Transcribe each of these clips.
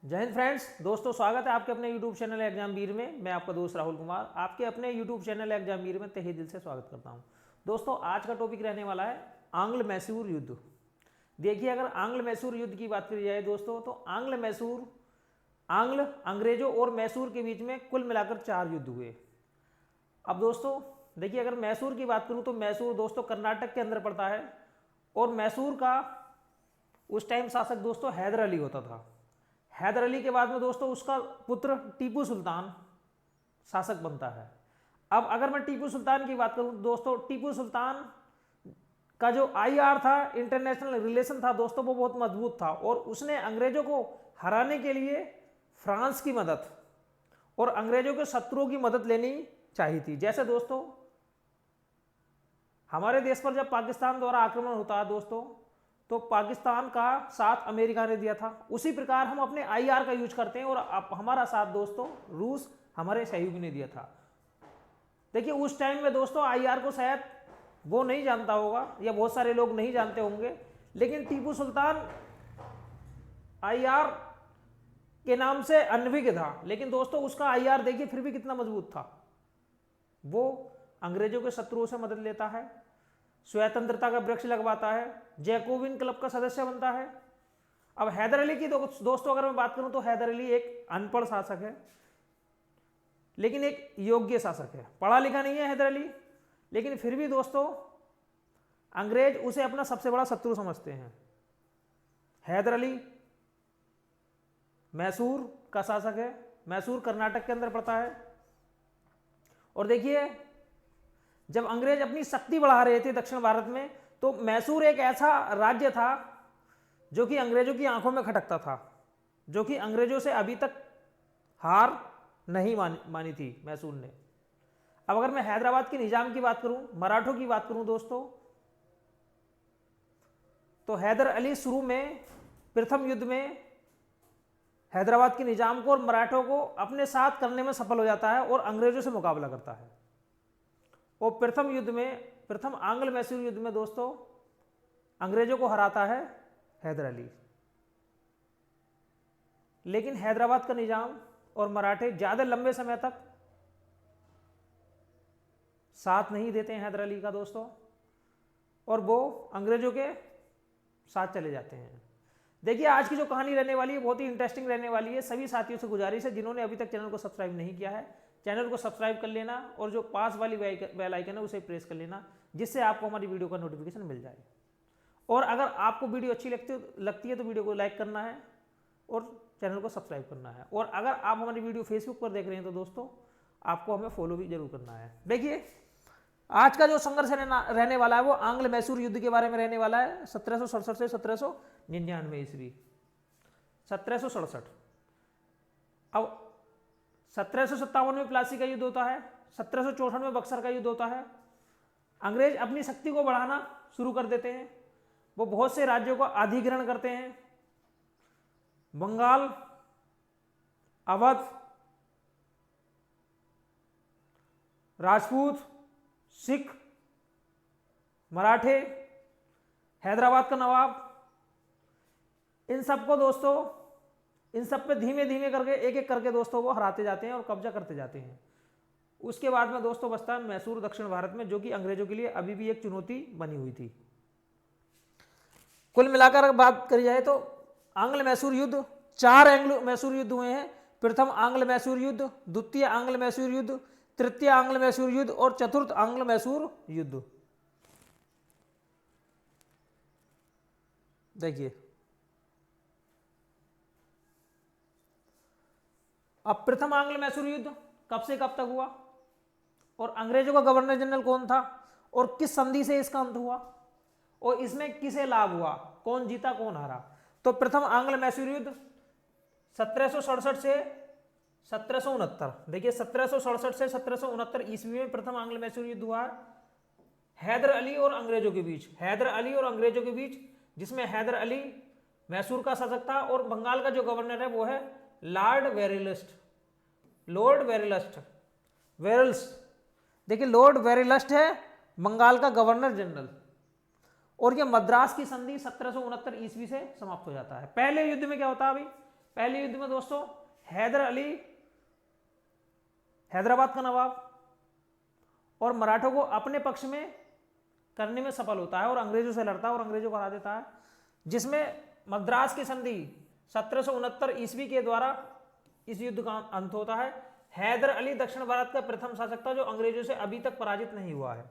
जय हिंद फ्रेंड्स, दोस्तों स्वागत है आपके अपने YouTube चैनल एग्जाम वीर में। मैं आपका दोस्त राहुल कुमार आपके अपने YouTube चैनल एग्जाम वीर में तहे दिल से स्वागत करता हूं। दोस्तों आज का टॉपिक रहने वाला है आंग्ल मैसूर युद्ध। देखिए, अगर आंग्ल मैसूर युद्ध की बात करी जाए दोस्तों, तो अंग्रेजों और मैसूर के बीच में कुल मिलाकर 4 युद्ध हुए। अब दोस्तों देखिए, अगर मैसूर की बात करूँ तो मैसूर दोस्तों कर्नाटक के अंदर पड़ता है और मैसूर का उस टाइम शासक दोस्तों हैदर अली होता था। हैदर अली के बाद में दोस्तों उसका पुत्र टीपू सुल्तान शासक बनता है। अब अगर मैं टीपू सुल्तान की बात करूं दोस्तों, टीपू सुल्तान का जो आईआर था, इंटरनेशनल रिलेशन था दोस्तों, वो बहुत मजबूत था और उसने अंग्रेजों को हराने के लिए फ्रांस की मदद और अंग्रेजों के शत्रुओं की मदद लेनी चाहिए थी। जैसे दोस्तों हमारे देश पर जब पाकिस्तान द्वारा आक्रमण होता है दोस्तों, तो पाकिस्तान का साथ अमेरिका ने दिया था। उसी प्रकार हम अपने आईआर का यूज करते हैं और हमारा साथ दोस्तों रूस हमारे सहयोगी ने दिया था। देखिए, उस टाइम में दोस्तों आईआर को शायद वो नहीं जानता होगा या बहुत सारे लोग नहीं जानते होंगे, लेकिन टीपू सुल्तान आईआर के नाम से अनभिज्ञ था, लेकिन दोस्तों उसका आईआर देखिए फिर भी कितना मजबूत था। वो अंग्रेजों के शत्रुओं से मदद लेता है, स्वतंत्रता का वृक्ष लगवाता है, जैकोबिन क्लब का सदस्य बनता है। अब हैदर अली की दोस्तों अगर मैं बात करूं तो हैदर अली एक अनपढ़ शासक है, लेकिन एक योग्य शासक है। पढ़ा लिखा नहीं है हैदर अली, लेकिन फिर भी दोस्तों अंग्रेज उसे अपना सबसे बड़ा शत्रु समझते हैं। हैदर अली मैसूर का शासक है, मैसूर कर्नाटक के अंदर पड़ता है। और देखिए, जब अंग्रेज अपनी शक्ति बढ़ा रहे थे दक्षिण भारत में, तो मैसूर एक ऐसा राज्य था जो कि अंग्रेजों की आंखों में खटकता था, जो कि अंग्रेजों से अभी तक हार नहीं मानी थी मैसूर ने। अब अगर मैं हैदराबाद के निजाम की बात करूं, मराठों की बात करूं दोस्तों, तो हैदर अली शुरू में प्रथम युद्ध में हैदराबाद के निजाम को और मराठों को अपने साथ करने में सफल हो जाता है और अंग्रेजों से मुकाबला करता है। और प्रथम युद्ध में, प्रथम आंग्ल मैसूर युद्ध में दोस्तों अंग्रेजों को हराता है हैदर अली। लेकिन हैदराबाद का निजाम और मराठे ज्यादा लंबे समय तक साथ नहीं देते हैं हैदर अली का दोस्तों, और वो अंग्रेजों के साथ चले जाते हैं। देखिए, आज की जो कहानी रहने वाली है बहुत ही इंटरेस्टिंग रहने वाली है। सभी साथियों से गुजारिश है जिन्होंने अभी तक चैनल को सब्सक्राइब नहीं किया है, चैनल को सब्सक्राइब कर लेना और जो पास वाली बेल आइकन है उसे प्रेस कर लेना, जिससे आपको हमारी वीडियो का नोटिफिकेशन मिल जाए। और अगर आपको वीडियो अच्छी लगती है तो वीडियो को लाइक करना है और चैनल को सब्सक्राइब करना है। और अगर आप हमारी वीडियो फेसबुक पर देख रहे हैं तो दोस्तों आपको हमें फॉलो भी जरूर करना है। देखिए, आज का जो संघर्ष रहने वाला है वो आंग्ल मैसूर युद्ध के बारे में रहने वाला है। 1767 से 1799 ईस्वी, 1767। अब 1757 में प्लासी का युद्ध होता है, 1764 में बक्सर का युद्ध होता है। अंग्रेज अपनी शक्ति को बढ़ाना शुरू कर देते हैं, वो बहुत से राज्यों का अधिग्रहण करते हैं। बंगाल, अवध, राजपूत, सिख, मराठे, हैदराबाद का नवाब, इन सबको दोस्तों, इन सब पे धीमे धीमे करके एक एक करके दोस्तों वो हराते जाते हैं और कब्जा करते जाते हैं। उसके बाद में दोस्तों बचता है मैसूर दक्षिण भारत में, जो कि अंग्रेजों के लिए अभी भी एक चुनौती बनी हुई थी। कुल मिलाकर बात करी जाए तो आंग्ल मैसूर युद्ध, 4 एंग्लो मैसूर युद्ध हुए हैं। प्रथम आंग्ल मैसूर युद्ध, द्वितीय आंग्ल मैसूर युद्ध, तृतीय आंग्ल मैसूर युद्ध और चतुर्थ आंग्ल मैसूर युद्ध। देखिए, अब प्रथम आंग्ल मैसूर युद्ध कब से कब तक हुआ और अंग्रेजों का गवर्नर जनरल कौन था और किस संधि से इसका अंत हुआ और इसमें किसे लाभ हुआ, कौन जीता कौन हारा। तो प्रथम आंग्ल मैसूर युद्ध 1767 से 1769, देखिए 1767 से 1769 ईस्वी में प्रथम आंग्ल मैसूर युद्ध हुआ हैदर अली और अंग्रेजों के बीच। हैदर अली और अंग्रेजों के बीच, जिसमें हैदर अली मैसूर का शासक था और बंगाल का जो गवर्नर है वो है लॉर्ड वेरेलस्ट। लॉर्ड वेरल्स, देखिए लॉर्ड वेरेलस्ट है बंगाल का गवर्नर जनरल, और यह मद्रास की संधि 1769 ईस्वी से समाप्त हो जाता है। पहले युद्ध में क्या होता है, अभी पहले युद्ध में दोस्तों हैदर अली हैदराबाद का नवाब और मराठों को अपने पक्ष में करने में सफल होता है और अंग्रेजों से लड़ता है और अंग्रेजों को हरा देता है, जिसमें मद्रास की संधि 1769 ईस्वी के द्वारा इस युद्ध का अंत होता है। हैदर अली दक्षिण भारत का प्रथम शासक था जो अंग्रेजों से अभी तक पराजित नहीं हुआ है।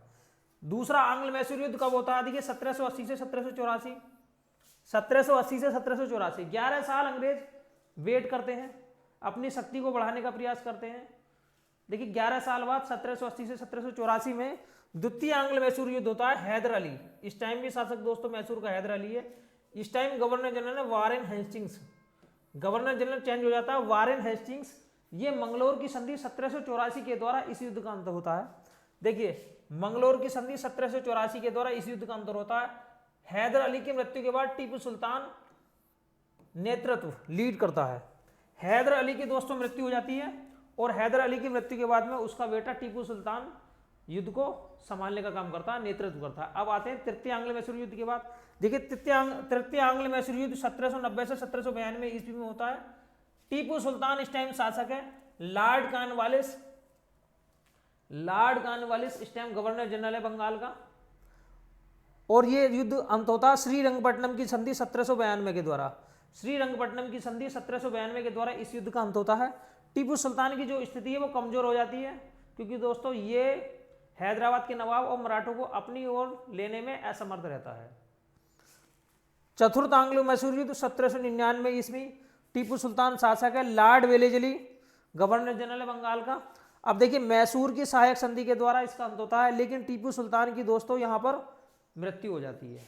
दूसरा आंग्ल मैसूर युद्ध कब होता है? देखिए 1780 से 1784, 1780 से 1784, 11 साल अंग्रेज वेट करते हैं, अपनी शक्ति को बढ़ाने का प्रयास करते हैं। देखिए 11 साल बाद 1780 से 1784 में द्वितीय आंग्ल मैसूर युद्ध होता है। हैदर अली, इस टाइम भी शासक दोस्तों मैसूर का हैदर अली है। इस टाइम गवर्नर जनरल है Warren Hastings, governor general change हो जाता है, वारेन हेस्टिंग्स। ये मंगलोर की संधि 1784 के द्वारा इस युद्ध का अंत होता है। देखिए मंगलोर की संधि 1784 के द्वारा इस युद्ध का अंत होता है। हैदर अली की मृत्यु के बाद टीपू सुल्तान नेतृत्व लीड करता है। हैदर अली की दोस्तों मृत्यु हो जाती है और हैदर अली की मृत्यु के बाद में उसका बेटा टीपू सुल्तान युद्ध को संभालने का काम करता है, नेतृत्व करता है। अब आते हैं तृतीय आंग्ल मैसूर युद्ध के बाद। देखिए तृतीय आंग्ल मैसूर युद्ध 1790 से 1792 ईस्वी में होता है। टीपू सुल्तान इस टाइम शासक है। लॉर्ड कॉर्नवालिस इस टाइम गवर्नर जनरल है बंगाल का। और ये युद्ध अंत होता है श्रीरंगपट्टनम की संधि 1792 के द्वारा। श्रीरंगपट्टनम की संधि 1792 के द्वारा इस युद्ध का अंत होता है। टीपू सुल्तान की जो स्थिति है वो कमजोर हो जाती है, क्योंकि दोस्तों ये हैदराबाद के नवाब और मराठों को अपनी ओर लेने में असमर्थ रहता है। चतुर्थ आंग्लो मैसूर युद्ध 1799 ईस्वी, टीपू सुल्तान शासक है। लॉर्ड वेलेजली गवर्नर जनरल है बंगाल का। अब देखिए मैसूर की सहायक संधि के द्वारा इसका अंत होता है, लेकिन टीपू सुल्तान की दोस्तों यहां पर मृत्यु हो जाती है।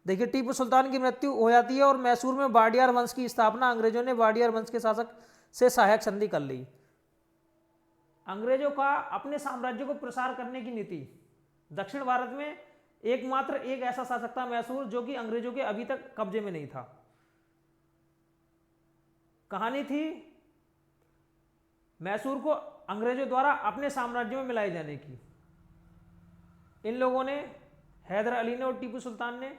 देखिए टीपू सुल्तान की मृत्यु हो जाती है और मैसूर में वाडियार वंश की स्थापना, अंग्रेजों ने वाडियार वंश के शासक से सहायक संधि कर ली। अंग्रेजों का अपने साम्राज्य को प्रसार करने की नीति। दक्षिण भारत में एकमात्र एक ऐसा शासक था मैसूर जो कि अंग्रेजों के अभी तक कब्जे में नहीं था। कहानी थी मैसूर को अंग्रेजों द्वारा अपने साम्राज्य में मिलाए जाने की। इन लोगों ने, हैदर अली ने और टीपू सुल्तान ने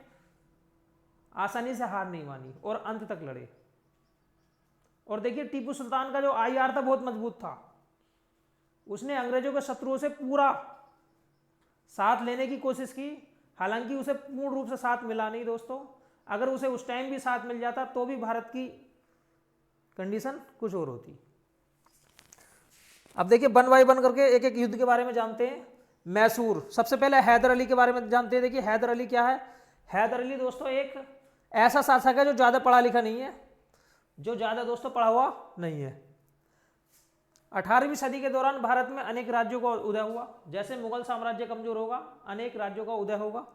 आसानी से हार नहीं मानी और अंत तक लड़े। और देखिए टीपू सुल्तान का जो आईआर था बहुत मजबूत था। उसने अंग्रेजों के शत्रुओं से पूरा साथ लेने की कोशिश की, हालांकि उसे पूर्ण रूप से साथ मिला नहीं दोस्तों। अगर उसे उस टाइम भी साथ मिल जाता तो भी भारत की कंडीशन कुछ और होती। अब देखिए वन बाय वन करके एक एक युद्ध के बारे में जानते हैं। मैसूर, सबसे पहले हैदर अली के बारे में जानते हैं। देखिए हैदर अली क्या है? हैदर अली दोस्तों एक ऐसा शासक है जो ज्यादा पढ़ा लिखा नहीं है, जो ज्यादा दोस्तों पढ़ा हुआ नहीं है। 18वीं सदी के दौरान भारत में अनेक राज्यों का उदय हुआ। जैसे मुगल साम्राज्य कमजोर होगा, अनेक राज्यों का उदय होगा।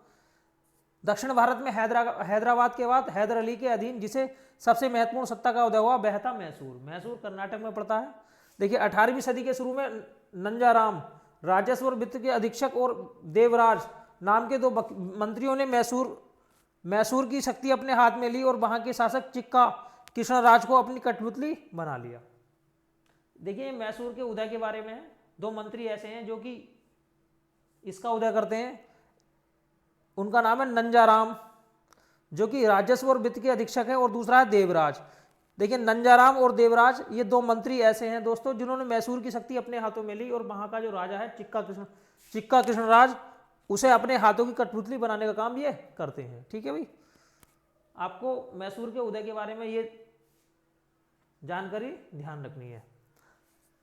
दक्षिण भारत में हैदराबाद के बाद हैदर अली के अधीन जिसे सबसे महत्वपूर्ण सत्ता का उदय हुआ वह था मैसूर। मैसूर कर्नाटक में पड़ता है। देखिए 18वीं सदी के शुरू में नंजाराम राजस्व और वित्त के अधीक्षक और देवराज नाम के दो मंत्रियों ने मैसूर की शक्ति अपने हाथ में ली और वहां के शासक चिक्का कृष्णराज को अपनी कठपुतली बना लिया। देखिए मैसूर के उदय के बारे में दो मंत्री ऐसे हैं जो कि इसका उदय करते हैं। उनका नाम है नंजाराम जो कि राजस्व और वित्त के अधीक्षक है, और दूसरा है देवराज। देखिए नंजाराम और देवराज ये दो मंत्री ऐसे हैं दोस्तों जिन्होंने मैसूर की शक्ति अपने हाथों में ली और वहां का जो राजा है चिक्का कृष्णराज उसे अपने हाथों की कठपुतली बनाने का काम ये करते हैं। ठीक है भाई, आपको मैसूर के उदय के बारे में ये जानकारी ध्यान रखनी है।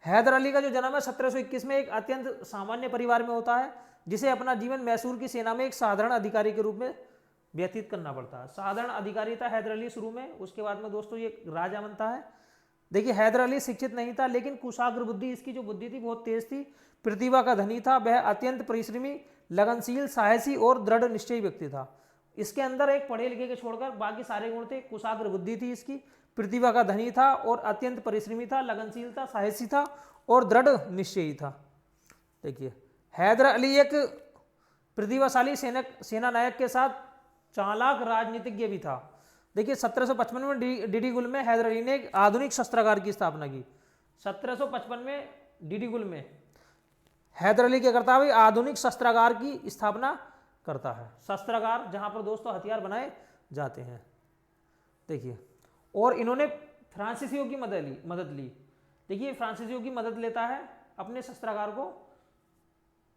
हैदर अली का जो जन्म है 1721 में एक अत्यंत सामान्य परिवार में होता है, जिसे अपना जीवन मैसूर की सेना में एक साधारण अधिकारी के रूप में व्यतीत करना पड़ता है। साधारण अधिकारी था हैदर अली शुरू में, उसके बाद में दोस्तों ये राजा बनता है। देखिए हैदर अली शिक्षित नहीं था, लेकिन कुशाग्र बुद्धि, इसकी जो बुद्धि थी बहुत तेज थी, प्रतिभा का धनी था। वह अत्यंत परिश्रमी, लगनशील, साहसी और दृढ़ निश्चयी व्यक्ति था। इसके अंदर एक पढ़े लिखे के छोड़कर बाकी सारे गुण थे। कुशाग्र बुद्धि थी इसकी, प्रतिभा का धनी था और अत्यंत परिश्रमी था, लगनशील था, साहसी था और दृढ़ निश्चयी था। देखिए हैदर अली एक प्रतिभाशाली सेना नायक के साथ चालाक राजनीतिज्ञ भी था। देखिए 1755 में डिडीगुल में हैदर अली ने एक आधुनिक शस्त्रागार की स्थापना की। 1755 में डिडीगुल में हैदर अली क्या करता है? आधुनिक शस्त्रागार की स्थापना करता है। शस्त्रागार जहां पर दोस्तों हथियार बनाए जाते हैं। देखिए, और इन्होंने फ्रांसीसियों की मदद ली। देखिए फ्रांसीसियों की मदद लेता है अपने शस्त्रागार को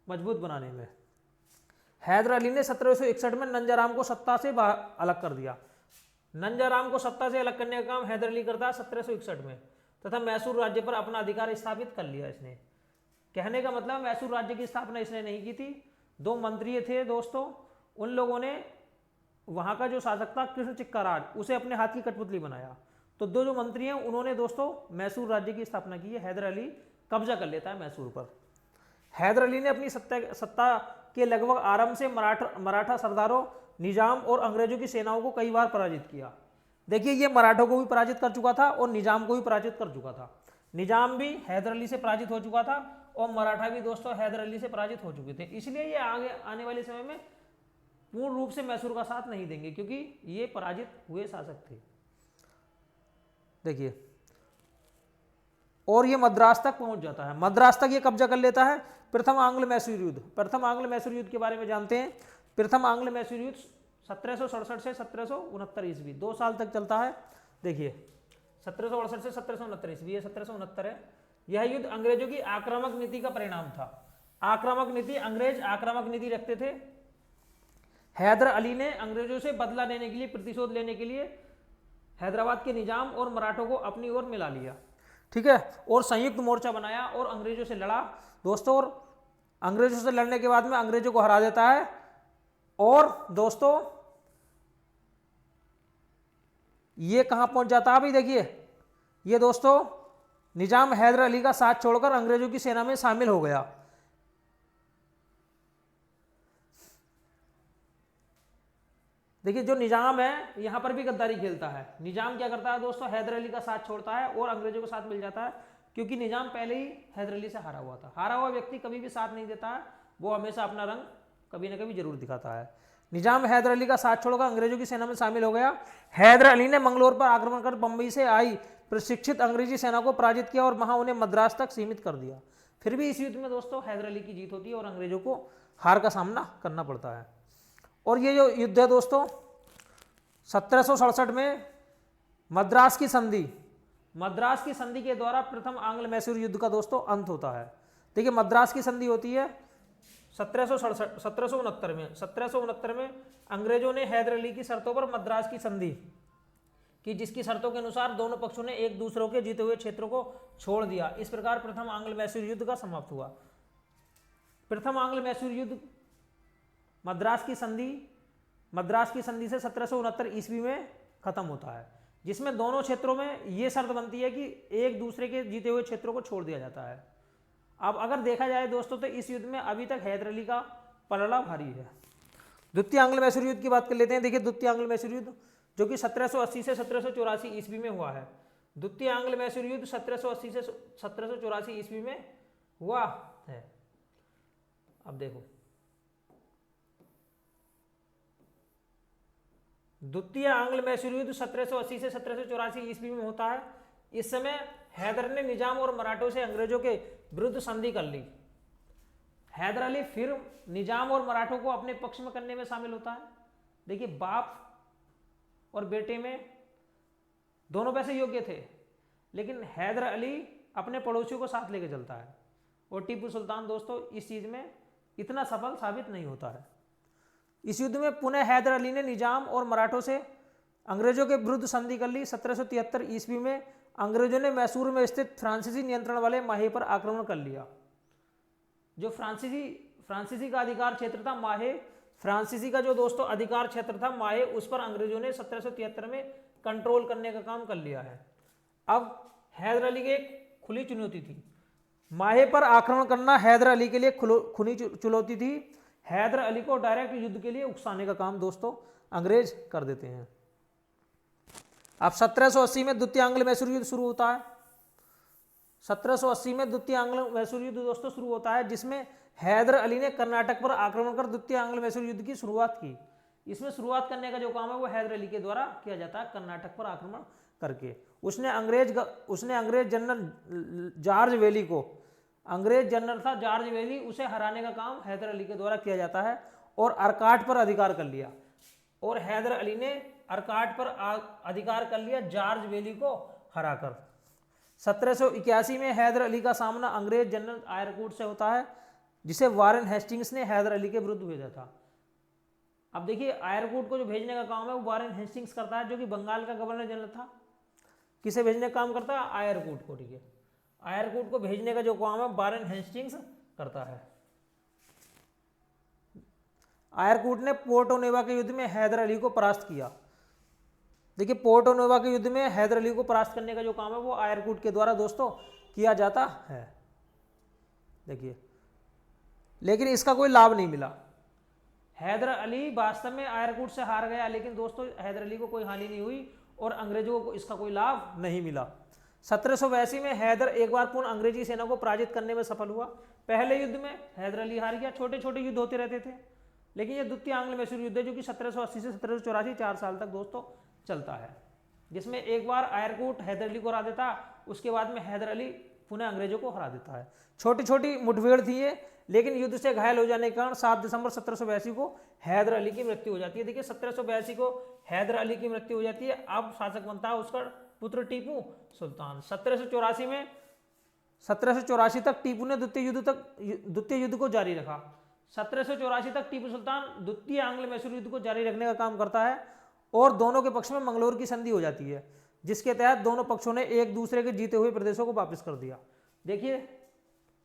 मजबूत बनाने में। हैदर अली ने 1761 में नंजाराम को सत्ता से अलग कर दिया। नंजाराम को सत्ता से अलग करने का काम हैदर अली करता है 1761 में, तथा मैसूर राज्य पर अपना अधिकार स्थापित कर लिया इसने। कहने का मतलब मैसूर राज्य की स्थापना इसने नहीं की थी, दो मंत्री थे दोस्तों, उन लोगों ने वहां का जो शासक था कृष्ण चिक्का राज, उसे अपने हाथ की कठपुतली बनाया। तो दो जो मंत्री हैं उन्होंने दोस्तों मैसूर राज्य की स्थापना की है। हैदर अली कब्जा कर लेता है मैसूर पर। हैदर अली ने अपनी सत्ता के लगभग आरंभ से मराठा सरदारों, निजाम और अंग्रेजों की सेनाओं को कई बार पराजित किया। देखिए ये मराठों को भी पराजित कर चुका था और निजाम को भी पराजित कर चुका था। निजाम भी हैदर अली से पराजित हो चुका था और मराठा भी दोस्तों हैदर अली से पराजित हो चुके थे। इसलिए ये आगे आने वाले समय में पूर्ण रूप से मैसूर का साथ नहीं देंगे, क्योंकि ये पराजित हुए शासक थे। देखिए, और ये मद्रास तक पहुंच जाता है, मद्रास तक ये कब्जा कर लेता है। प्रथम आंग्ल मैसूर युद्ध, प्रथम आंग्ल मैसूर युद्ध के बारे में जानते हैं। प्रथम आंग्ल मैसूर युद्ध 1767 से 1769 ईस्वी, 2 साल तक चलता है। देखिए 1768 से 1769 ईस्वी, ये 1769 है। यह युद्ध अंग्रेजों की आक्रामक नीति का परिणाम था। आक्रामक नीति, अंग्रेज आक्रामक नीति रखते थे। हैदर अली ने अंग्रेजों से बदला लेने के लिए, प्रतिशोध लेने के लिए हैदराबाद के निजाम और मराठों को अपनी ओर मिला लिया, ठीक है, और संयुक्त मोर्चा बनाया और अंग्रेजों से लड़ा दोस्तों। और अंग्रेजों से लड़ने के बाद में अंग्रेजों को हरा देता है। और दोस्तों ये कहां पहुंच जाता है? अभी देखिए, ये दोस्तों निजाम हैदर अली का साथ छोड़कर अंग्रेजों की सेना में शामिल हो गया। देखिए जो निजाम है यहां पर भी गद्दारी खेलता है। निजाम क्या करता है दोस्तों? हैदर अली का साथ छोड़ता है और अंग्रेजों के साथ मिल जाता है, क्योंकि निजाम पहले ही हैदर अली से हारा हुआ था। हारा हुआ व्यक्ति कभी भी साथ नहीं देता है, वो हमेशा अपना रंग कभी ना कभी जरूर दिखाता है। निजाम हैदर अली का साथ छोड़कर अंग्रेजों की सेना में शामिल हो गया। हैदर अली ने मंगलोर पर आक्रमण कर बंबई से आई प्रशिक्षित अंग्रेजी सेना को पराजित किया और वहां उन्हें मद्रास तक सीमित कर दिया। फिर भी इस युद्ध में दोस्तों हैदर अली की जीत होती है और अंग्रेजों को हार का सामना करना पड़ता है। और ये जो युद्ध है दोस्तों 1767 में मद्रास की संधि, मद्रास की संधि के द्वारा प्रथम आंग्ल मैसूर युद्ध का दोस्तों अंत होता है। देखिए मद्रास की संधि होती है 1769 में। 1769 में अंग्रेजों ने हैदर अली की शर्तों पर मद्रास की संधि की, जिसकी शर्तों के अनुसार दोनों पक्षों ने एक दूसरों के जीते हुए क्षेत्रों को छोड़ दिया। इस प्रकार प्रथम आंग्ल मैसूर युद्ध का समाप्त हुआ। प्रथम आंग्ल मैसूर युद्ध मद्रास की संधि से 1769 ईस्वी में खत्म होता है, जिसमें दोनों क्षेत्रों में यह शर्त बनती है कि एक दूसरे के जीते हुए क्षेत्रों को छोड़ दिया जाता है। अब अगर देखा जाए दोस्तों तो इस युद्ध में अभी तक हैदर अली का पलड़ा भारी है। द्वितीय आंग्ल मैसूर युद्ध की बात कर लेते हैं। देखिए द्वितीय आंग्ल मैसूर युद्ध जो कि 1780 से 1784 ईस्वी में हुआ है। द्वितीय आंग्ल मैसूर युद्ध 1780 से 1784 ईस्वी में हुआ है। अब देखो द्वितीय आंग्ल मैसूर युद्ध 1780 से 1784 ईस्वी में होता है। इस समय हैदर ने निजाम और मराठों से अंग्रेजों के विरुद्ध संधि कर ली। हैदर अली फिर निजाम और मराठों को अपने पक्ष में करने में शामिल होता है। देखिए बाप और बेटे में दोनों वैसे योग्य थे, लेकिन हैदर अली अपने पड़ोसियों को साथ लेकर चलता है और टीपू सुल्तान दोस्तों इस चीज में इतना सफल साबित नहीं होता है। इस युद्ध में पुनः हैदर अली ने निजाम और मराठों से अंग्रेजों के विरुद्ध संधि कर ली। 1773 ईस्वी में अंग्रेजों ने मैसूर में स्थित फ्रांसीसी नियंत्रण वाले माहे पर आक्रमण कर लिया। जो फ्रांसीसी का अधिकार क्षेत्र था माहे, फ्रांसीसी का जो दोस्तों अधिकार क्षेत्र था माहे, उस पर अंग्रेजों ने 1773 में कंट्रोल करने का काम कर लिया है। अब हैदर अली की एक खुली चुनौती थी, माहे पर आक्रमण करना हैदर अली के लिए खुली चुनौती थी। हैदर अली को डायरेक्ट युद्ध के लिए उकसाने का काम दोस्तों अंग्रेज कर देते हैं। अब 1780 में द्वितीय आंग्ल मैसूर युद्ध शुरू होता है। 1780 में द्वितीय आंग्ल मैसूर युद्ध दोस्तों शुरू होता है, जिसमें हैदर अली ने कर्नाटक पर आक्रमण कर द्वितीय आंग्ल मैसूर युद्ध की शुरुआत की। इसमें शुरुआत करने का जो काम है वो हैदर अली के द्वारा किया जाता है, कर्नाटक पर आक्रमण करके। उसने अंग्रेज जनरल जॉर्ज वेली को, अंग्रेज जनरल था जॉर्ज वेली, उसे हराने का काम हैदर अली के द्वारा किया जाता है और अर्काट पर अधिकार कर लिया। और हैदर अली ने अर्काट पर अधिकार कर लिया, जॉर्ज वेली को हराकर। 1781 में हैदर अली का सामना अंग्रेज जनरल आयरकूट से होता है, जिसे वारेन हेस्टिंग्स ने हैदर अली के विरुद्ध भेजा था। अब देखिए आयरकूट को जो भेजने का काम है वो वारेन हेस्टिंग्स करता है, जो कि बंगाल का गवर्नर जनरल था। किसे भेजने का काम करता है? आयरकूट को। ठीक है, आयरकूट को भेजने का जो काम है वारेन हेस्टिंग्स करता है। आयरकूट ने पोर्टोनेवा के युद्ध में हैदर अली को परास्त किया। देखिए पोर्टोनेवा के युद्ध में हैदर अली को परास्त करने का जो काम है वो आयरकूट के द्वारा दोस्तों किया जाता है। देखिए लेकिन इसका कोई लाभ नहीं मिला। हैदर अली वास्तव में आयरकूट से हार गया, लेकिन दोस्तों हैदर अली को कोई हानि नहीं हुई और अंग्रेजों को इसका कोई लाभ नहीं मिला। 1782 में हैदर एक बार पुनः अंग्रेजी सेना को पराजित करने में सफल हुआ। पहले युद्ध में हैदर अली हार गया। छोटे छोटे युद्ध होते रहते थे, लेकिन ये द्वितीय आंग्ल मैसूर युद्ध है जो कि 1780 से 1784 4 साल तक दोस्तों चलता है, जिसमें एक बार आयरकूट हैदर अली को हरा देता, उसके बाद में हैदर अली पुनः अंग्रेजों को हरा देता है। छोटी छोटी मुठभेड़ थी ये, लेकिन युद्ध से घायल हो जाने के कारण 7 दिसंबर 1782 को हैदर अली की मृत्यु हो जाती है। देखिए 1782 को हैदर अली की मृत्यु हो जाती है। अब शासक बनता है उसका पुत्र टीपू सुल्तान। 1784 तक टीपू ने द्वितीय युद्ध को जारी रखा। 1784 तक टीपू सुल्तान द्वितीय आंग्ल मैसूर युद्ध को जारी रखने का काम करता है और दोनों के पक्ष में मंगलोर की संधि हो जाती है, जिसके तहत दोनों पक्षों ने एक दूसरे के जीते हुए प्रदेशों को वापस कर दिया। देखिए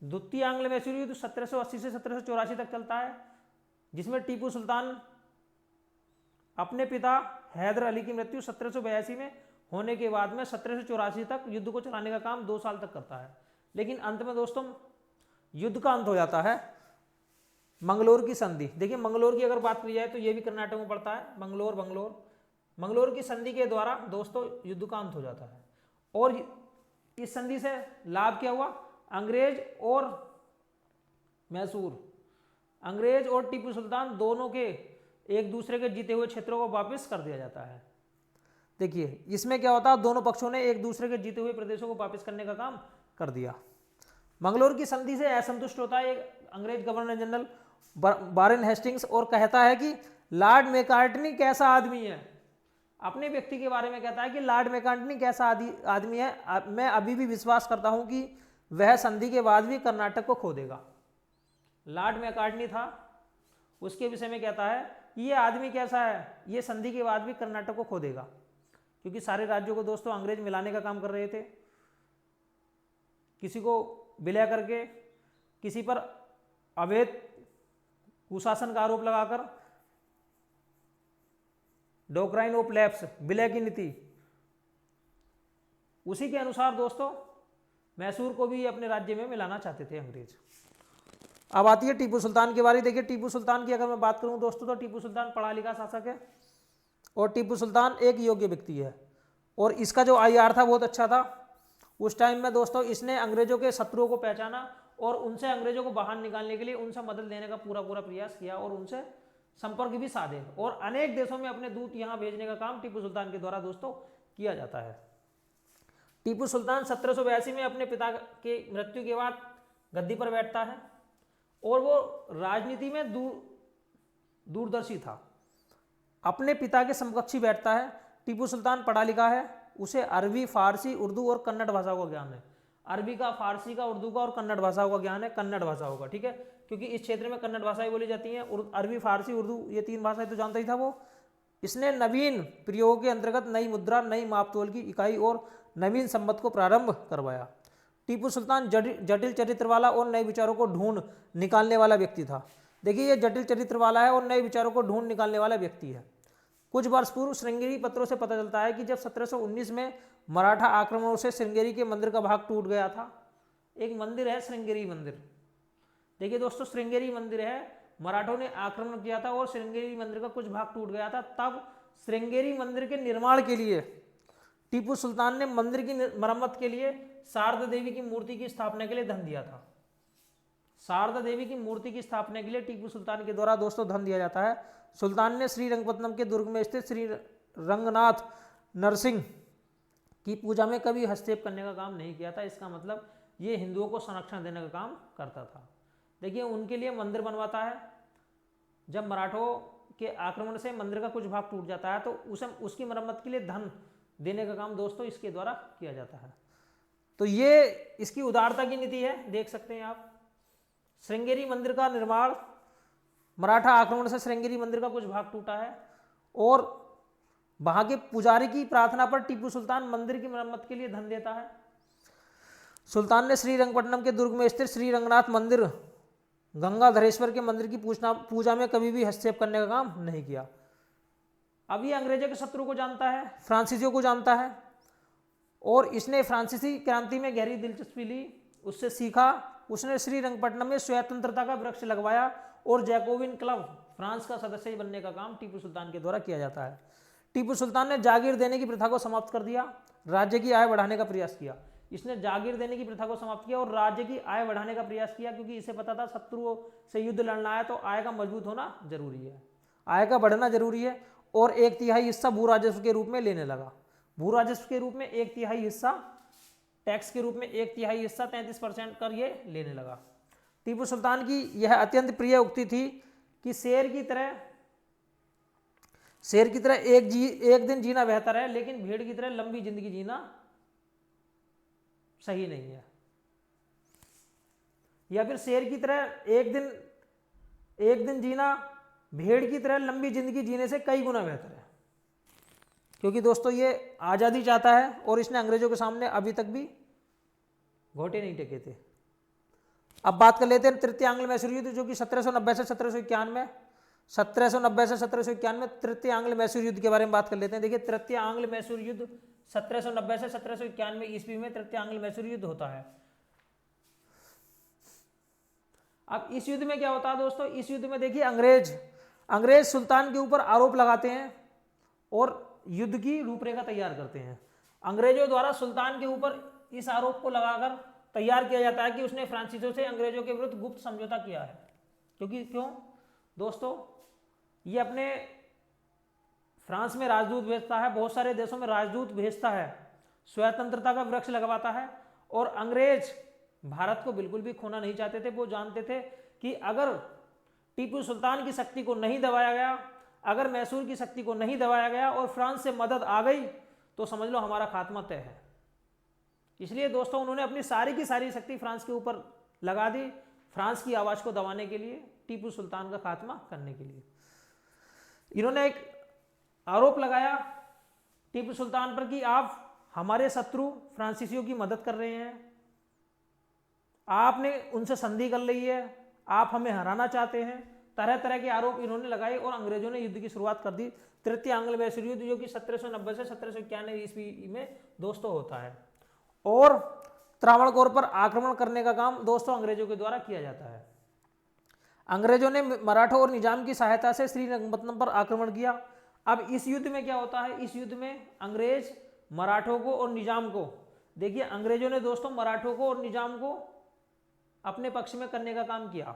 द्वितीय आंग्ल मैसूर युद्ध 1780 से 1784 तक चलता है, जिसमें टीपू सुल्तान अपने पिता हैदर अली की मृत्यु 1782 में होने के बाद में 1784 तक युद्ध को चलाने का काम 2 साल तक करता है। लेकिन अंत में दोस्तों युद्ध का अंत हो जाता है मंगलोर की संधि। देखिए मंगलोर की अगर बात की जाए तो ये भी कर्नाटक में पड़ता है। मंगलोर की संधि के द्वारा दोस्तों युद्ध का अंत हो जाता है। और इस संधि से लाभ क्या हुआ? अंग्रेज और टीपू सुल्तान दोनों के एक दूसरे के जीते हुए क्षेत्रों को वापस कर दिया जाता है। देखिए इसमें क्या होता है, दोनों पक्षों ने एक दूसरे के जीते हुए प्रदेशों को वापस करने का काम कर दिया। मंगलोर की संधि से असंतुष्ट होता है एक अंग्रेज गवर्नर जनरल वारेन हेस्टिंग्स और कहता है कि लॉर्ड मैकार्टनी कैसा आदमी है। अपने व्यक्ति के बारे में कहता है कि लॉर्ड मैकार्टनी कैसा आदमी है, मैं अभी भी विश्वास करता हूं कि वह संधि के बाद भी कर्नाटक को खो देगा। लॉर्ड मैकार्टनी था, उसके विषय में कहता है कि ये आदमी कैसा है, ये संधि के बाद भी कर्नाटक को खो देगा, क्योंकि सारे राज्यों को दोस्तों अंग्रेज मिलाने का काम कर रहे थे। किसी को विलय करके, किसी पर अवैध कुशासन का आरोप लगाकर, डोक्राइन ऑफ लैप्स, विलय की नीति, उसी के अनुसार दोस्तों मैसूर को भी अपने राज्य में मिलाना चाहते थे अंग्रेज। अब आती है टीपू सुल्तान की बारी। देखिए टीपू सुल्तान की अगर मैं बात करूं दोस्तों तो टीपू सुल्तान पढ़ा लिखा शासक है और टीपू सुल्तान एक योग्य व्यक्ति है और इसका जो IR था बहुत अच्छा था। उस टाइम में दोस्तों इसने अंग्रेजों के शत्रुओं को पहचाना और उनसे अंग्रेजों को बाहर निकालने के लिए उनसे मदद लेने का पूरा प्रयास किया और उनसे संपर्क भी साधे और अनेक देशों में अपने दूत यहां भेजने का काम टीपू सुल्तान के द्वारा दोस्तों किया जाता है। टीपू सुल्तान 1782 में अपने पिता के मृत्यु के बाद गद्दी पर बैठता है और वो राजनीति में दूरदर्शी था, अपने पिता के समकक्षी बैठता है। टीपू सुल्तान पढ़ा लिखा है, उसे अरबी, फारसी, उर्दू और कन्नड़ भाषाओं का ज्ञान है। अरबी का, फारसी का, उर्दू का और कन्नड़ भाषाओं का ज्ञान है, कन्नड़ भाषाओं का। ठीक है, क्योंकि इस क्षेत्र में कन्नड़ भाषाएं बोली जाती हैं। अरबी, फारसी, उर्दू ये 3 भाषाएं तो जानता ही था वो। इसने नवीन प्रयोगों के अंतर्गत नई मुद्रा, नई मापतोल की इकाई और नवीन संबंध को प्रारंभ करवाया। टीपू सुल्तान जटिल चरित्र वाला और नए विचारों को ढूंढ निकालने वाला व्यक्ति था। देखिए ये जटिल चरित्र वाला है और नए विचारों को ढूंढ निकालने वाला व्यक्ति है। कुछ वर्ष पूर्व श्रृंगेरी पत्रों से पता चलता है कि जब 1719 में मराठा आक्रमणों से श्रृंगेरी के मंदिर का भाग टूट गया था। एक मंदिर है श्रृंगेरी मंदिर। देखिए दोस्तों श्रृंगेरी मंदिर है, मराठों ने आक्रमण किया था और श्रृंगेरी मंदिर का कुछ भाग टूट गया था। तब श्रृंगेरी मंदिर के निर्माण के लिए टीपू सुल्तान ने मंदिर की मरम्मत के लिए शारदा देवी की मूर्ति की स्थापना के लिए धन दिया था। शारदा देवी की मूर्ति की स्थापना के लिए टीपू सुल्तान के द्वारा दोस्तों धन दिया जाता है। सुल्तान ने श्रीरंगपट्टनम के दुर्ग में स्थित श्री रंगनाथ नरसिंह की पूजा में कभी हस्तक्षेप करने का काम नहीं किया था। इसका मतलब ये हिंदुओं को संरक्षण देने का काम करता था। देखिए उनके लिए मंदिर बनवाता है। जब मराठों के आक्रमण से मंदिर का कुछ भाग टूट जाता है तो उसकी मरम्मत के लिए धन देने का काम दोस्तों इसके द्वारा किया जाता है। तो ये इसकी उदारता की नीति है, देख सकते हैं आप। श्रृंगेरी मंदिर का निर्माण, मराठा आक्रमण से श्रृंगेरी मंदिर का कुछ भाग टूटा है और वहां के पुजारी की प्रार्थना पर टीपू सुल्तान मंदिर की मरम्मत के लिए धन देता है। सुल्तान ने श्रीरंगपट्टनम के दुर्ग में स्थित श्री रंगनाथ मंदिर, गंगाधरेश्वर के मंदिर की पूजा में कभी भी हस्तक्षेप करने का काम नहीं किया। अब ये अंग्रेजों के शत्रु को जानता है, फ्रांसीसियों को जानता है और इसने फ्रांसीसी क्रांति में गहरी दिलचस्पी ली, उससे सीखा। उसने श्रीरंगपट्टनम में स्वतंत्रता का वृक्ष लगवाया और जैकोबिन क्लब फ्रांस का सदस्य बनने का काम टीपू सुल्तान के द्वारा किया जाता है। टीपू सुल्तान ने जागीर देने की प्रथा को समाप्त कर दिया, राज्य की आय बढ़ाने का प्रयास किया। इसने जागीर देने की प्रथा को समाप्त किया और राज्य की आय बढ़ाने का प्रयास किया, क्योंकि इसे पता था शत्रुओं से युद्ध लड़ना है तो आय का मजबूत होना जरूरी है, आय का बढ़ना जरूरी है। और 1/3 हिस्सा भू राजस्व के रूप में लेने लगा। भू राजस्व के रूप में 1/3 हिस्सा, टैक्स के रूप में 1/3 हिस्सा 33% कर ये लेने लगा। टीपू सुल्तान की यह अत्यंत प्रिय उक्ति थी कि शेर की तरह एक दिन जीना बेहतर है, लेकिन भेड़ की तरह लंबी जिंदगी जीना सही नहीं है। या फिर शेर की तरह एक दिन जीना भेड़ की तरह लंबी जिंदगी जीने से कई गुना बेहतर है। क्योंकि दोस्तों ये आज़ादी चाहता है और इसने अंग्रेजों के सामने अभी तक भी घोटे नहीं टेके थे। अब बात कर लेते हैं तृतीय आंग्ल मैसूर युद्ध, जो कि 1790 से 1791 तृतीय आंग्ल मैसूर युद्ध के बारे में बात कर लेते हैं। देखिए तृतीय आंग्ल मैसूर युद्ध 1790 से 1791 ईस्वी में तृतीय आंग्ल मैसूर युद्ध होता है। अब इस युद्ध में क्या होता है दोस्तों, इस युद्ध में देखिए अंग्रेज सुल्तान के ऊपर आरोप लगाते हैं और युद्ध की रूपरेखा तैयार करते हैं। अंग्रेजों द्वारा सुल्तान के ऊपर इस आरोप को लगाकर तैयार किया जाता है कि उसने फ्रांसीसियों से अंग्रेजों के विरुद्ध गुप्त समझौता किया है। क्यों दोस्तों, ये अपने फ्रांस में राजदूत भेजता है, बहुत सारे देशों में राजदूत भेजता है, स्वतंत्रता का वृक्ष लगवाता है और अंग्रेज भारत को बिल्कुल भी खोना नहीं चाहते थे। वो जानते थे कि अगर टीपू सुल्तान की शक्ति को नहीं दबाया गया, अगर मैसूर की शक्ति को नहीं दबाया गया और फ्रांस से मदद आ गई तो समझ लो हमारा खात्मा तय है। इसलिए दोस्तों उन्होंने अपनी सारी की सारी शक्ति फ्रांस के ऊपर लगा दी, फ्रांस की आवाज को दबाने के लिए, टीपू सुल्तान का खात्मा करने के लिए। इन्होंने एक आरोप लगाया टीपू सुल्तान पर कि आप हमारे शत्रु फ्रांसीसियों की मदद कर रहे हैं, आपने उनसे संधि कर ली है, आप हमें हराना चाहते हैं। तरह तरह के आरोप इन्होंने लगाए और अंग्रेजों ने युद्ध की शुरुआत कर दी। तृतीय आंग्ल मैसूर युद्ध जो कि 1790 से 1791 ईस्वी में दोस्तों होता है और त्रावणकोर पर आक्रमण करने का काम दोस्तों अंग्रेजों के द्वारा किया जाता है। अंग्रेजों ने मराठों और निजाम की सहायता से श्रीरंगपट्टनम पर आक्रमण किया। अब इस युद्ध में क्या होता है, इस युद्ध में अंग्रेज मराठों को और निजाम को, देखिए अंग्रेजों ने दोस्तों मराठों को और निजाम को अपने पक्ष में करने का काम किया।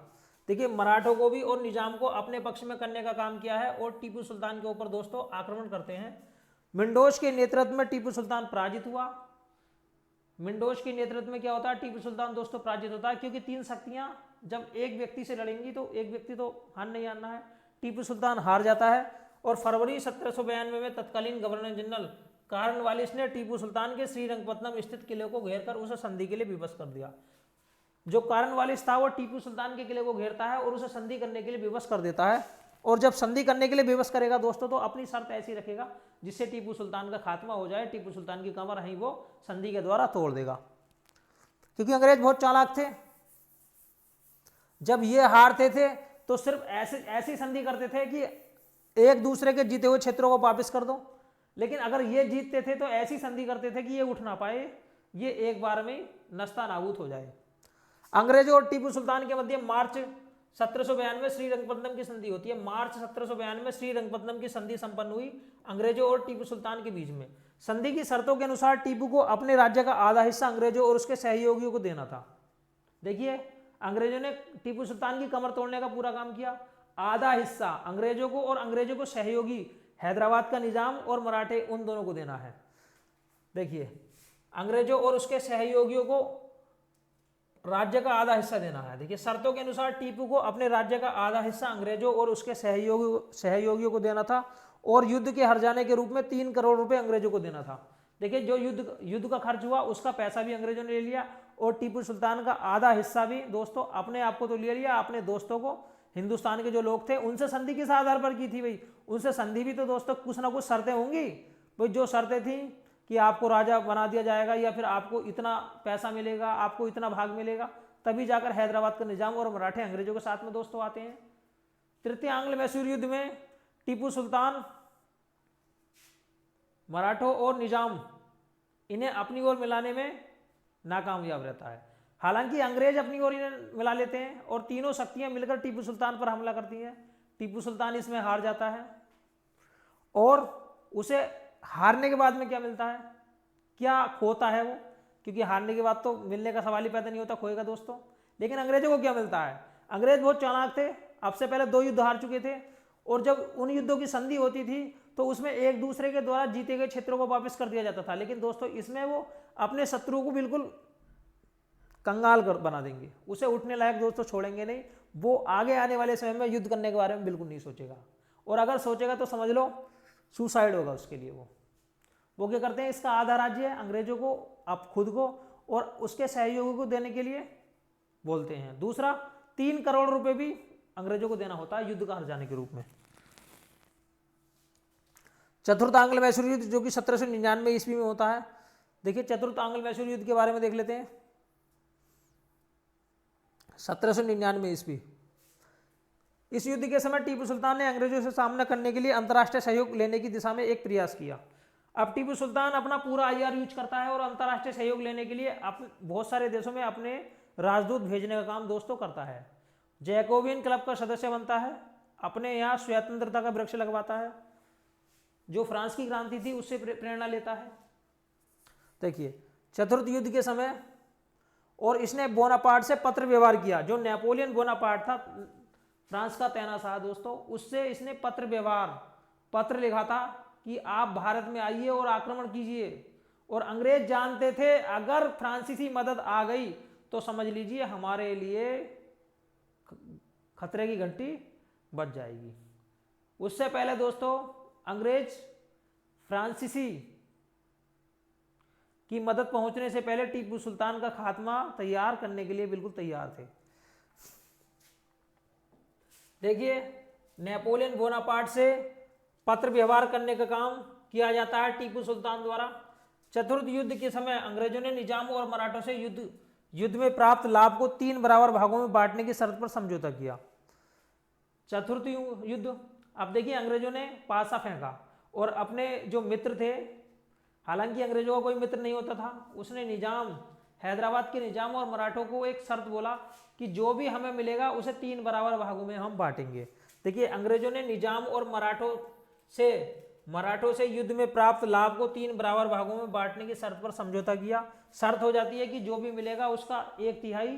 देखिए मराठों को भी और निजाम को अपने पक्ष में करने का काम किया है और टीपू सुल्तान के ऊपर दोस्तों आक्रमण करते हैं। मिंडोज के नेतृत्व में टीपू सुल्तान पराजित हुआ। मिंडोज के नेतृत्व में क्या होता है, टीपू सुल्तान दोस्तों पराजित होता है, क्योंकि तीन शक्तियां जब एक व्यक्ति से लड़ेंगी तो एक व्यक्ति तो हार नहीं आना है। टीपू सुल्तान हार जाता है और फरवरी 1792 में तत्कालीन गवर्नर जनरल कॉर्नवालिस ने टीपू सुल्तान के श्रीरंगपट्टनम स्थित किले को घेरकर उसे संधि के लिए विवश कर दिया। जो कॉर्नवालिस था वो टीपू सुल्तान के किले को घेरता है और उसे संधि करने के लिए विवश कर देता है। और जब संधि करने के लिए विवश करेगा दोस्तों तो अपनी शर्त ऐसी रखेगा जिससे टीपू सुल्तान का खात्मा हो जाए, टीपू सुल्तान की कमर ही वो संधि के द्वारा तोड़ देगा। क्योंकि अंग्रेज बहुत चालाक थे, जब ये हारते थे तो सिर्फ ऐसी संधि करते थे कि एक दूसरे के जीते हुए क्षेत्रों को वापस कर दो, लेकिन अगर ये जीतते थे तो ऐसी संधि करते थे कि ये उठ ना पाए, ये एक बार में नस्ता नाबूद हो जाए। अंग्रेजों और टीपू सुल्तान के मध्य मार्च 1792 में श्रीरंगपट्टनम की संधि होती है। मार्च 1792 में श्रीरंगपट्टनम की संधि संपन्न हुई अंग्रेजों और टीपू सुल्तान के बीच में। संधि की शर्तों के अनुसार टीपू को अपने राज्य का आधा हिस्सा अंग्रेजों और उसके सहयोगियों को देना था। देखिए अंग्रेजों ने टीपू सुल्तान की कमर तोड़ने का पूरा काम किया। आधा हिस्सा अंग्रेजों को और अंग्रेजों को सहयोगी हैदराबाद का निजाम और मराठे उन दोनों को देना है। देखिए अंग्रेजों और उसके सहयोगियों को राज्य का आधा हिस्सा देना है। देखिए शर्तों के अनुसार टीपू को अपने राज्य का आधा हिस्सा अंग्रेजों और उसके सहयोगियों को देना था और युद्ध के हार जाने के रूप में 3 करोड़ रुपए अंग्रेजों को देना था। देखिए जो युद्ध का खर्च हुआ उसका पैसा भी अंग्रेजों ने ले लिया और टीपू सुल्तान का आधा हिस्सा भी दोस्तों अपने आप को तो ले लिया, अपने दोस्तों को, हिंदुस्तान के जो लोग थे उनसे संधि किस आधार पर की थी भाई, उनसे संधि भी तो दोस्तों कुछ ना कुछ शर्तें होंगी भाई। जो शर्तें थी कि आपको राजा बना दिया जाएगा या फिर आपको इतना पैसा मिलेगा, आपको इतना भाग मिलेगा, तभी जाकर हैदराबाद का निजाम और मराठे अंग्रेजों के साथ में दोस्तों आते हैं। तृतीय आंग्ल मैसूर युद्ध में टीपू सुल्तान मराठों और निजाम इन्हें अपनी ओर मिलाने में नाकामयाब रहता है। हालांकि अंग्रेज अपनी ओर इन्हें मिला लेते हैं और तीनों शक्तियां मिलकर टीपू सुल्तान पर हमला करती हैं। टीपू सुल्तान इसमें हार जाता है और उसे हारने के बाद में क्या मिलता है, क्या खोता है वो, क्योंकि हारने के बाद तो मिलने का सवाल ही पैदा नहीं होता, खोएगा दोस्तों। लेकिन अंग्रेजों को क्या मिलता है, अंग्रेज बहुत चालाक थे, अब से पहले 2 युद्ध हार चुके थे और जब उन युद्धों की संधि होती थी तो उसमें एक दूसरे के द्वारा जीते गए क्षेत्रों को वापस कर दिया जाता था। लेकिन दोस्तों इसमें वो अपने शत्रु को बिल्कुल कंगाल कर बना देंगे, उसे उठने लायक दोस्तों छोड़ेंगे नहीं। वो आगे आने वाले समय में युद्ध करने के बारे में बिल्कुल नहीं सोचेगा, और अगर सोचेगा तो समझ लो सुसाइड होगा उसके लिए। वो क्या करते हैं, इसका आधा राज्य अंग्रेजों को, अब खुद को और उसके सहयोगियों को देने के लिए बोलते हैं। दूसरा 3 करोड़ रुपए भी अंग्रेजों को देना होता है युद्ध का हार जाने के रूप में। चतुर्थ आंग्ल मैसूर युद्ध जो कि 1799 ईस्वी में होता है। देखिए चतुर्थ आंग्ल मैसूर युद्ध के बारे में देख लेते हैं। 1799 ईस्वी, इस युद्ध के समय टीपू सुल्तान ने अंग्रेजों से सामना करने के लिए अंतर्राष्ट्रीय सहयोग लेने की दिशा में एक प्रयास किया। अब टीपू सुल्तान अपना पूरा IR यूज करता है और अंतर्राष्ट्रीय सहयोग लेने के लिए बहुत सारे देशों में अपने राजदूत भेजने का काम दोस्तों करता है। जैकोबियन क्लब का सदस्य बनता है, अपने यहाँ स्वतंत्रता का वृक्ष लगवाता है, जो फ्रांस की क्रांति थी उससे प्रेरणा लेता है। देखिए चतुर्थ युद्ध के समय, और इसने बोनापार्ट से पत्र व्यवहार किया। जो नेपोलियन बोनापार्ट था फ्रांस का तानाशाह दोस्तों, उससे इसने पत्र लिखा था कि आप भारत में आइए और आक्रमण कीजिए। और अंग्रेज जानते थे अगर फ्रांसीसी मदद आ गई तो समझ लीजिए हमारे लिए खतरे की घंटी बज जाएगी। उससे पहले दोस्तों अंग्रेज फ्रांसीसी की मदद पहुंचने से पहले टीपू सुल्तान का खात्मा तैयार करने के लिए बिल्कुल तैयार थे। देखिए नेपोलियन बोनापार्ट से पत्र व्यवहार करने का काम किया जाता है टीपू सुल्तान द्वारा। चतुर्थ युद्ध के समय अंग्रेजों ने निजाम और मराठों से युद्ध में प्राप्त लाभ को 3 बराबर भागों में बांटने की शर्त पर समझौता किया। चतुर्थ युद्ध, अब देखिए अंग्रेजों ने पासा फेंका और अपने जो मित्र थे, हालांकि अंग्रेजों का कोई मित्र नहीं होता था, उसने हैदराबाद के निजाम और मराठों को एक शर्त बोला कि जो भी हमें मिलेगा उसे 3 बराबर भागों में हम बांटेंगे। देखिए अंग्रेजों ने निजाम और मराठों से युद्ध में प्राप्त लाभ को 3 बराबर भागों में बांटने की शर्त पर समझौता किया। शर्त हो जाती है कि जो भी मिलेगा उसका 1/3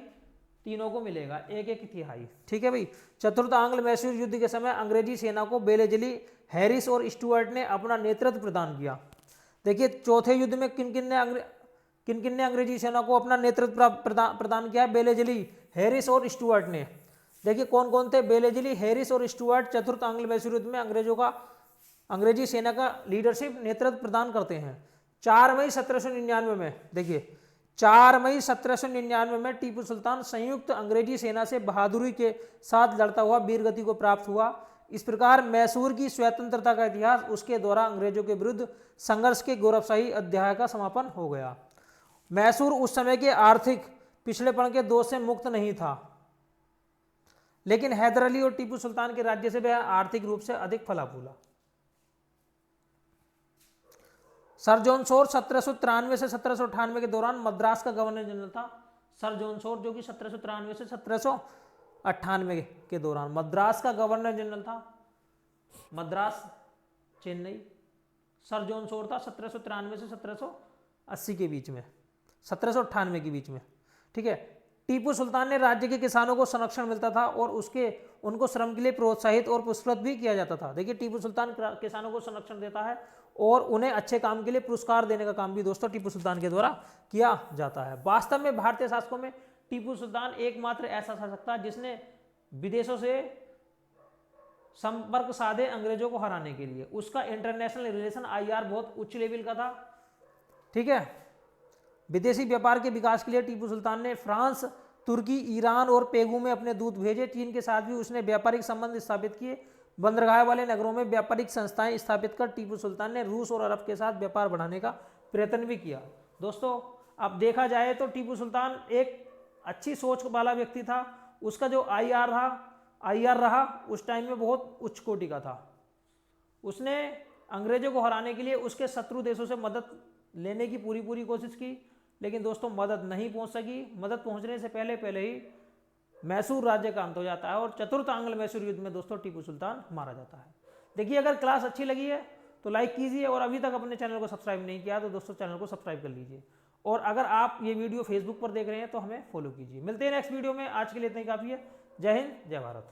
तीनों को मिलेगा, 1/1 ठीक है भाई। चतुर्थ आंग्ल मैसूर युद्ध के समय अंग्रेजी सेना को बेलेजली, हैरिस और स्टुअर्ट ने अपना नेतृत्व प्रदान किया। देखिए चौथे युद्ध में किन किन ने अंग्रेजी सेना को अपना नेतृत्व प्रदान किया? बेलेजली, हैरिस और स्टुअर्ट ने। देखिए कौन कौन थे? बेलेजली, हैरिस और स्टुअर्ट चतुर्थ आंग्ल मैसूर युद्ध में अंग्रेजी सेना का लीडरशिप नेतृत्व प्रदान करते हैं। 4 मई 1799 में, देखिए 4 मई 1799 में टीपू सुल्तान संयुक्त अंग्रेजी सेना से बहादुरी के साथ लड़ता हुआ वीरगति को प्राप्त हुआ। इस प्रकार मैसूर की स्वतंत्रता का इतिहास उसके द्वारा अंग्रेजों के विरुद्ध संघर्ष के गौरवशाही अध्याय का समापन हो गया। मैसूर उस समय के आर्थिक पिछड़ेपन के दोष से मुक्त नहीं था, लेकिन हैदर अली और टीपू सुल्तान के राज्य से वह आर्थिक रूप से अधिक फला फूला। सर जॉन शोर 1793 से 1798 के दौरान मद्रास का गवर्नर जनरल था। सर जॉन शोर जो कि 1793 से 1798 के दौरान मद्रास का गवर्नर जनरल था। Madras, Chennai. Sir John Shore था 1793 से 1780 के बीच में, 1798 के बीच में, ठीक है। टीपू सुल्तान ने राज्य के किसानों को संरक्षण मिलता था और उनको श्रम के लिए प्रोत्साहित और पुरस्कृत भी किया जाता था। देखिए टीपू सुल्तान किसानों को संरक्षण देता है और उन्हें अच्छे काम के लिए पुरस्कार देने का काम भी दोस्तों टीपू सुल्तान के द्वारा किया जाता है। वास्तव में भारतीय शासकों में टीपू सुल्तान एकमात्र ऐसा शासक था जिसने विदेशों से संपर्क साधे अंग्रेजों को हराने के लिए। उसका इंटरनेशनल रिलेशन IR बहुत उच्च लेवल का था। ठीक है। विदेशी व्यापार के विकास के लिए टीपू सुल्तान ने फ्रांस, तुर्की, ईरान और पेगू में अपने दूत भेजे। चीन के साथ भी उसने व्यापारिक संबंध स्थापित किए। बंदरगाह वाले नगरों में व्यापारिक संस्थाएं स्थापित कर टीपू सुल्तान ने रूस और अरब के साथ व्यापार बढ़ाने का प्रयत्न भी किया। दोस्तों अब देखा जाए तो टीपू सुल्तान एक अच्छी सोच वाला व्यक्ति था। उसका जो IR रहा उस टाइम में बहुत उच्च कोटि का था। उसने अंग्रेजों को हराने के लिए उसके शत्रु देशों से मदद लेने की पूरी कोशिश की, लेकिन दोस्तों मदद नहीं पहुंच सकी। मदद पहुंचने से पहले ही मैसूर राज्य का अंत हो जाता है और चतुर्थ आंग्ल मैसूर युद्ध में दोस्तों टीपू सुल्तान मारा जाता है। देखिए अगर क्लास अच्छी लगी है तो लाइक कीजिए और अभी तक अपने चैनल को सब्सक्राइब नहीं किया तो दोस्तों चैनल को सब्सक्राइब कर लीजिए। और अगर आप ये वीडियो फेसबुक पर देख रहे हैं तो हमें फॉलो कीजिए। मिलते हैं नेक्स्ट वीडियो में। आज के लिए इतना ही काफ़ी है। जय हिंद, जय भारत।